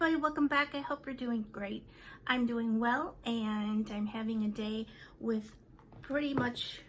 everybody, welcome back. I hope you're doing great. I'm doing well, and I'm having a day with pretty much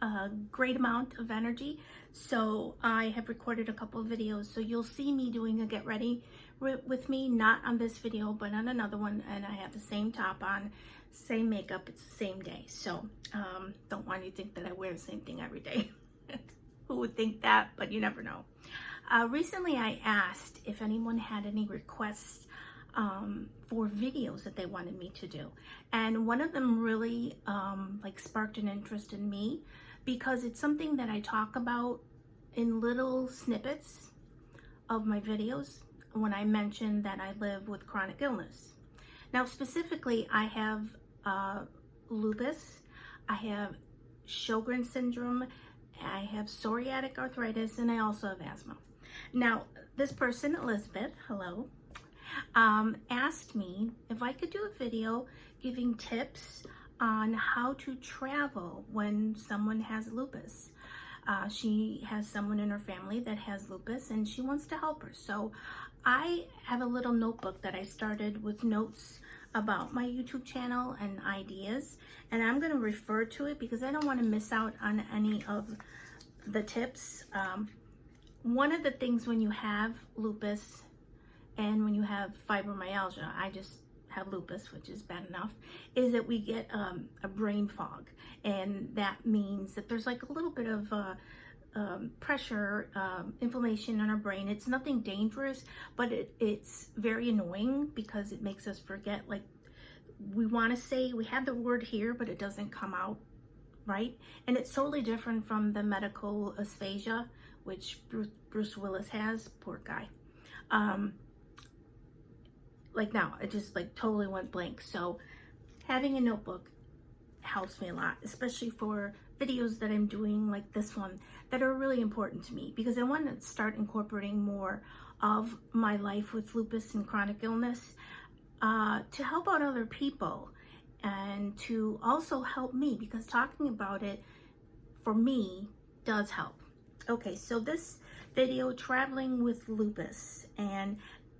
a great amount of energy. So I have recorded a couple of videos, so you'll see me doing a get ready with me, not on this video but on another one, and I have the same top on, same makeup, it's the same day. So don't want you to think that I wear the same thing every day. Who would think that? But you never know. Recently I asked if anyone had any requests for videos that they wanted me to do, and one of them really sparked an interest in me because it's something that I talk about in little snippets of my videos when I mention that I live with chronic illness. Now specifically, I have lupus, I have Sjogren's syndrome, I have psoriatic arthritis, and I also have asthma. Now, this person, Elizabeth, hello, asked me if I could do a video giving tips on how to travel when someone has lupus. She has someone in her family that has lupus and she wants to help her. So I have a little notebook that I started with notes about my YouTube channel and ideas, and I'm going to refer to it because I don't want to miss out on any of the tips. One of the things when you have lupus and when you have fibromyalgia, I just have lupus, which is bad enough, is that we get a brain fog, and that means that there's like a little bit of pressure, inflammation in our brain. It's nothing dangerous, but it's very annoying because it makes us forget, like we want to say we have the word here but it doesn't come out right, and it's totally different from the medical aphasia, which Bruce Willis has, poor guy. Like now, it just like totally went blank. So having a notebook helps me a lot, especially for videos that I'm doing like this one that are really important to me, because I want to start incorporating more of my life with lupus and chronic illness to help out other people and to also help me, because talking about it for me does help. Okay, so this video, traveling with lupus, and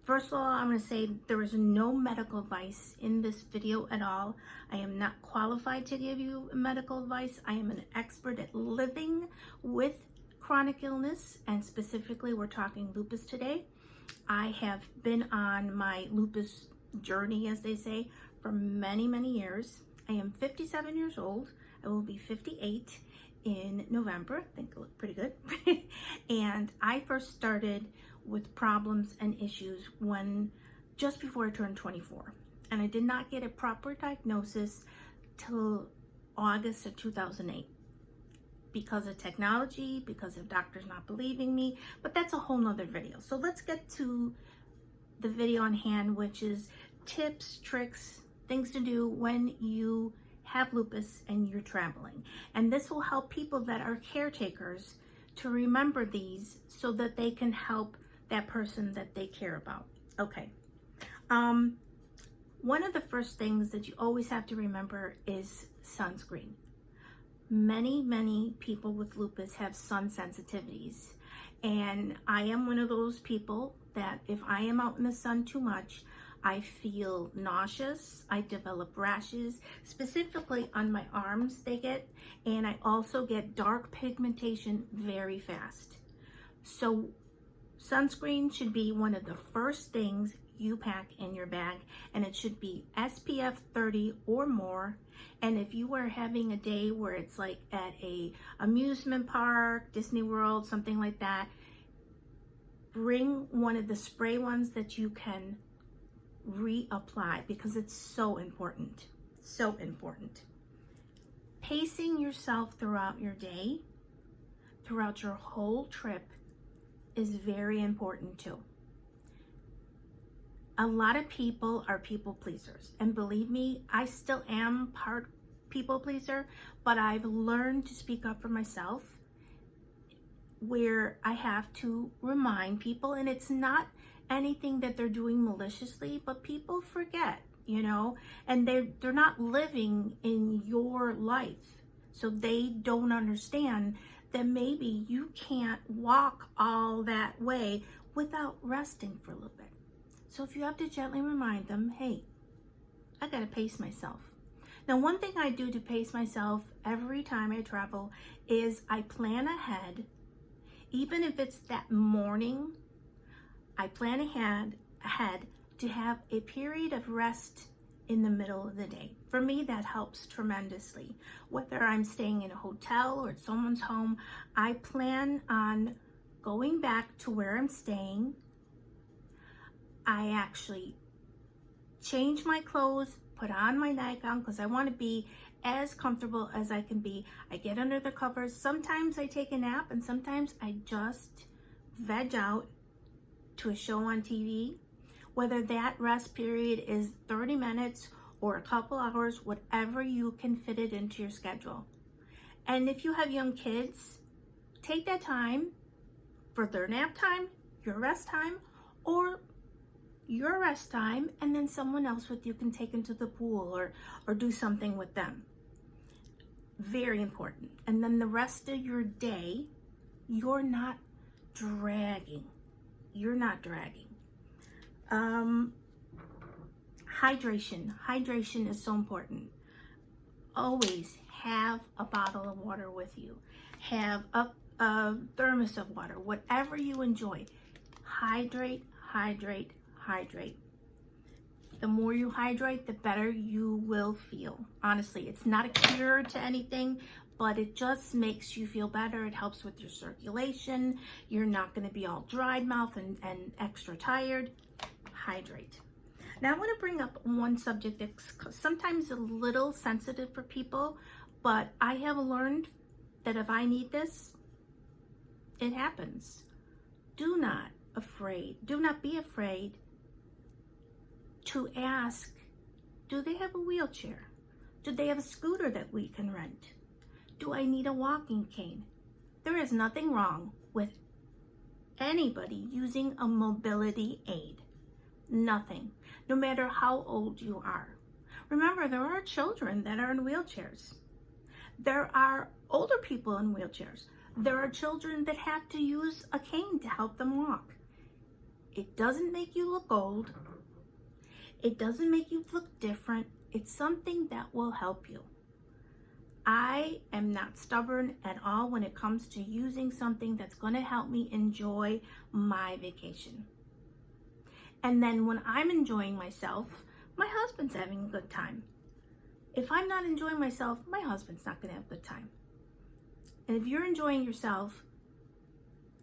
first of all, I'm going to say there is no medical advice in this video at all. I am not qualified to give you medical advice. I am an expert at living with chronic illness, and specifically we're talking lupus today. I have been on my lupus journey, as they say, for many, many years. I am 57 years old. I will be 58 in November. I think I look pretty good. And I first started with problems and issues just before I turned 24. And I did not get a proper diagnosis till August of 2008 because of technology, because of doctors not believing me, but that's a whole nother video. So let's get to the video on hand, which is tips, tricks, things to do when you have lupus and you're traveling. And this will help people that are caretakers to remember these so that they can help that person that they care about. Okay. One of the first things that you always have to remember is sunscreen. Many people with lupus have sun sensitivities, and I am one of those people that if I am out in the sun too much, I feel nauseous, I develop rashes, specifically on my arms they get, and I also get dark pigmentation very fast. So sunscreen should be one of the first things you pack in your bag, and it should be SPF 30 or more. And if you are having a day where it's like at a amusement park, Disney World, something like that, bring one of the spray ones that you can reapply, because it's so important, so important. Pacing yourself throughout your day, throughout your whole trip, is very important too. A lot of people are people pleasers, and believe me, I still am part people pleaser, but I've learned to speak up for myself where I have to remind people, and it's not anything that they're doing maliciously, but people forget, you know, and they're not living in your life, so they don't understand that maybe you can't walk all that way without resting for a little bit. So if you have to gently remind them, hey, I gotta pace myself. Now, one thing I do to pace myself every time I travel is I plan ahead. Even if it's that morning, I plan ahead to have a period of rest in the middle of the day. For me, that helps tremendously. Whether I'm staying in a hotel or at someone's home, I plan on going back to where I'm staying. I actually change my clothes, put on my nightgown because I want to be as comfortable as I can be. I get under the covers. Sometimes I take a nap and sometimes I just veg out to a show on TV. Whether that rest period is 30 minutes or a couple hours, whatever you can fit it into your schedule. And if you have young kids, take that time for their nap time, your rest time, or your rest time, and then someone else with you can take them to the pool or do something with them. Very important. And then the rest of your day, you're not dragging. You're not dragging. Hydration is so important. Always have a bottle of water with you. Have a thermos of water, whatever you enjoy. Hydrate. The more you hydrate, the better you will feel. Honestly, it's not a cure to anything, but it just makes you feel better. It helps with your circulation. You're not going to be all dried mouth and extra tired. Hydrate. Now I want to bring up one subject that's sometimes a little sensitive for people, but I have learned that if I need this, it happens. Do not be afraid to ask, do they have a wheelchair? Do they have a scooter that we can rent? Do I need a walking cane? There is nothing wrong with anybody using a mobility aid. Nothing, no matter how old you are. Remember, there are children that are in wheelchairs. There are older people in wheelchairs. There are children that have to use a cane to help them walk. It doesn't make you look old. It doesn't make you look different. It's something that will help you. I am not stubborn at all when it comes to using something that's going to help me enjoy my vacation. And then when I'm enjoying myself, my husband's having a good time. If I'm not enjoying myself, my husband's not going to have a good time. And if you're enjoying yourself,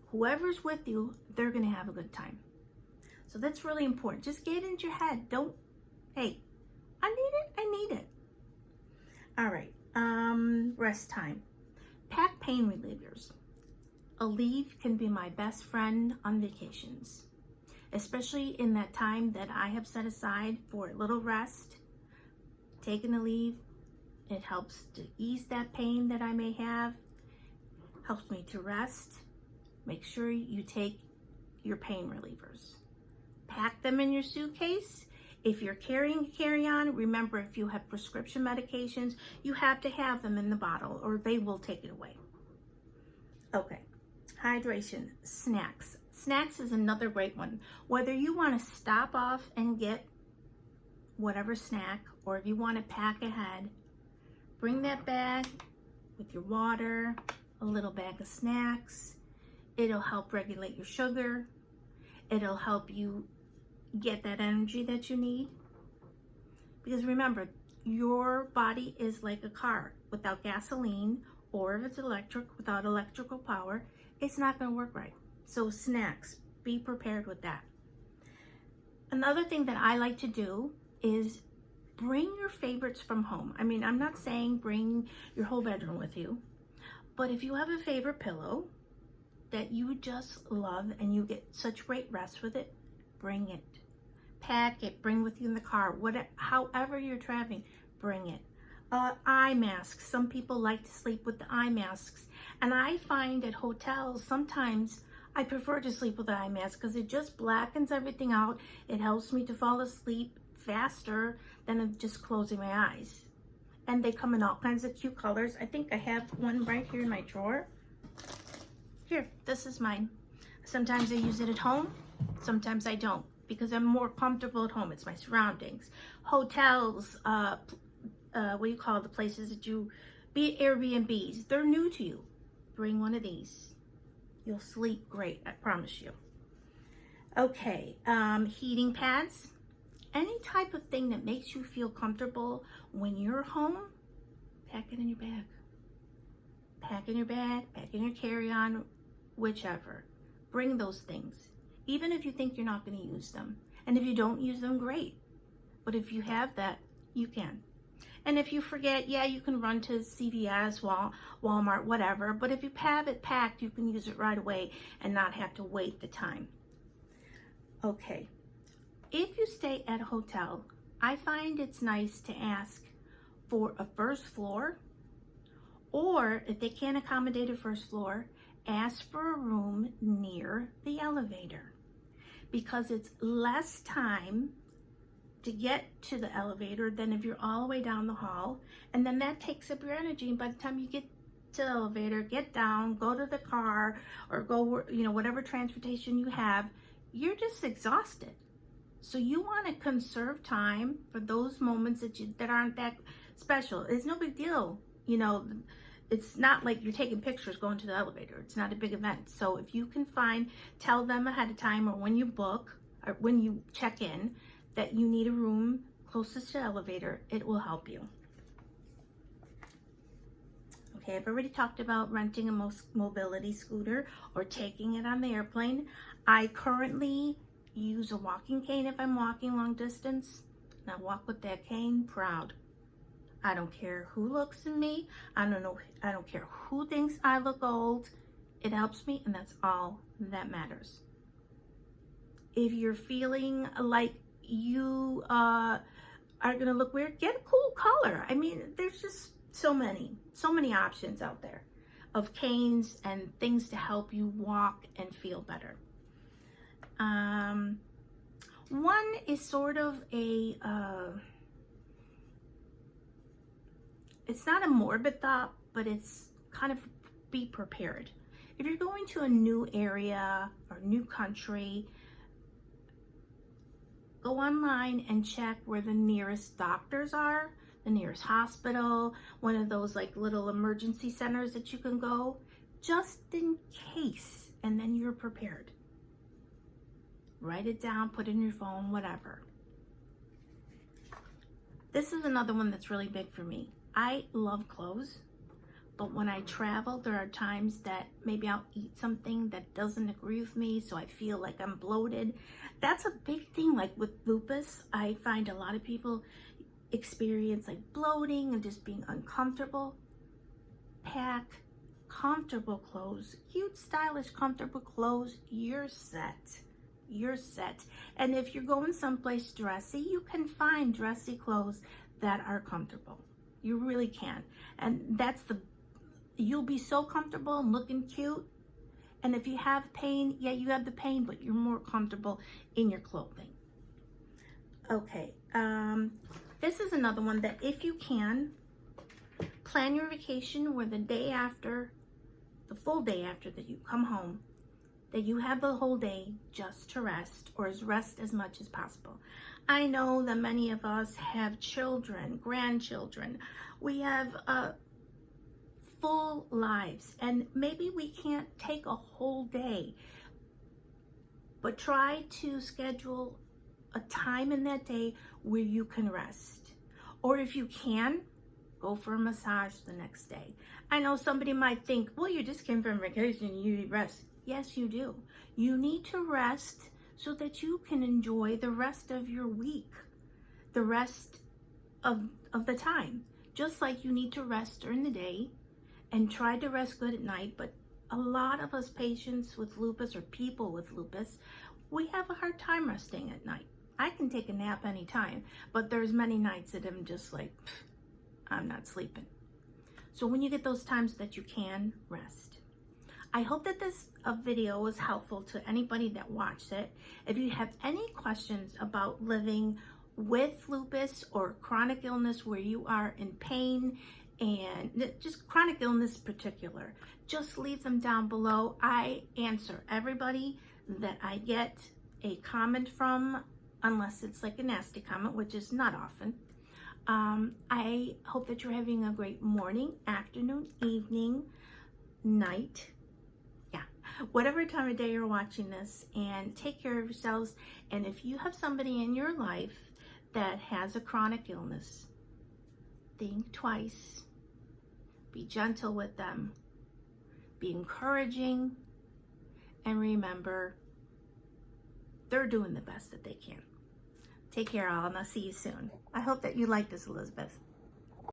whoever's with you, they're going to have a good time. So that's really important. Just get it into your head. Don't, hey, I need it. All right, rest time. Pack pain relievers. Aleve can be my best friend on vacations, especially in that time that I have set aside for a little rest. Taking Aleve, it helps to ease that pain that I may have, helps me to rest. Make sure you take your pain relievers. Pack them in your suitcase. If you're carrying a carry-on, remember, if you have prescription medications, you have to have them in the bottle or they will take it away. Okay, hydration, snacks. Snacks is another great one. Whether you want to stop off and get whatever snack, or if you want to pack ahead, bring that bag with your water, a little bag of snacks. It'll help regulate your sugar. It'll help you get that energy that you need. Because remember, your body is like a car. Without gasoline, or if it's electric, without electrical power, it's not going to work right. So snacks, be prepared with that. Another thing that I like to do is bring your favorites from home. I mean, I'm not saying bring your whole bedroom with you, but if you have a favorite pillow that you just love and you get such great rest with it, bring it. Pack it, bring with you in the car, however you're traveling, bring it. Eye masks. Some people like to sleep with the eye masks. And I find at hotels, sometimes I prefer to sleep with the eye mask because it just blackens everything out. It helps me to fall asleep faster than just closing my eyes. And they come in all kinds of cute colors. I think I have one right here in my drawer. Here, this is mine. Sometimes I use it at home, sometimes I don't. because I'm more comfortable at home. It's my surroundings. Hotels, what do you call the places that you, be it Airbnbs, they're new to you. Bring one of these. You'll sleep great, I promise you. Okay, heating pads. Any type of thing that makes you feel comfortable when you're home, pack it in your bag. Pack in your bag, pack in your carry-on, whichever. Bring those things, even if you think you're not going to use them. And if you don't use them, great. But if you have that, you can. And if you forget, yeah, you can run to CVS, Walmart, whatever. But if you have it packed, you can use it right away and not have to wait the time. Okay. If you stay at a hotel, I find it's nice to ask for a first floor, or if they can't accommodate a first floor, ask for a room near the elevator, because it's less time to get to the elevator than if you're all the way down the hall, and then that takes up your energy. And by the time you get to the elevator, get down, go to the car, or go, whatever transportation you have, you're just exhausted. So you want to conserve time for those moments that aren't that special. It's no big deal. It's not like you're taking pictures going to the elevator. It's not a big event. So if you can tell them ahead of time, or when you book, or when you check in, that you need a room closest to the elevator, it will help you. Okay, I've already talked about renting a mobility scooter or taking it on the airplane. I currently use a walking cane if I'm walking long distance, and I walk with that cane proud. I don't care who looks at me. I don't care who thinks I look old. It helps me, and that's all that matters. If you're feeling like you are gonna look weird, get a cool color. I mean, there's just so many options out there of canes and things to help you walk and feel better. One is sort of it's not a morbid thought, but it's kind of be prepared. If you're going to a new area or new country, go online and check where the nearest doctors are, the nearest hospital, one of those like little emergency centers that you can go, just in case, and then you're prepared. Write it down, put it in your phone, whatever. This is another one that's really big for me. I love clothes, but when I travel, there are times that maybe I'll eat something that doesn't agree with me, so I feel like I'm bloated. That's a big thing. Like with lupus, I find a lot of people experience like bloating and just being uncomfortable. Pack comfortable clothes, cute, stylish, comfortable clothes. You're set. You're set. And if you're going someplace dressy, you can find dressy clothes that are comfortable. You really can. And you'll be so comfortable and looking cute. And if you have pain, yeah, you have the pain, but you're more comfortable in your clothing. Okay, this is another one that if you can, plan your vacation where the day after, the full day after that you come home, that you have the whole day just to rest, or rest as much as possible. I know that many of us have children, grandchildren. We have full lives, and maybe we can't take a whole day, but try to schedule a time in that day where you can rest. Or if you can, go for a massage the next day. I know somebody might think, well, you just came from vacation, you need rest. Yes, you do. You need to rest so that you can enjoy the rest of your week, the rest of the time. Just like you need to rest during the day and try to rest good at night. But a lot of us patients with lupus, or people with lupus, we have a hard time resting at night. I can take a nap anytime, but there's many nights that I'm just like, I'm not sleeping. So when you get those times that you can rest. I hope that this video was helpful to anybody that watched it. If you have any questions about living with lupus or chronic illness where you are in pain, and just chronic illness in particular, just leave them down below. I answer everybody that I get a comment from, unless it's like a nasty comment, which is not often. I hope that you're having a great morning, afternoon, evening, night, yeah, whatever time of day you're watching this, and take care of yourselves. And if you have somebody in your life that has a chronic illness, think twice. Be gentle with them. Be encouraging. And remember, they're doing the best that they can. Take care, all, and I'll see you soon. I hope that you like this, Elizabeth.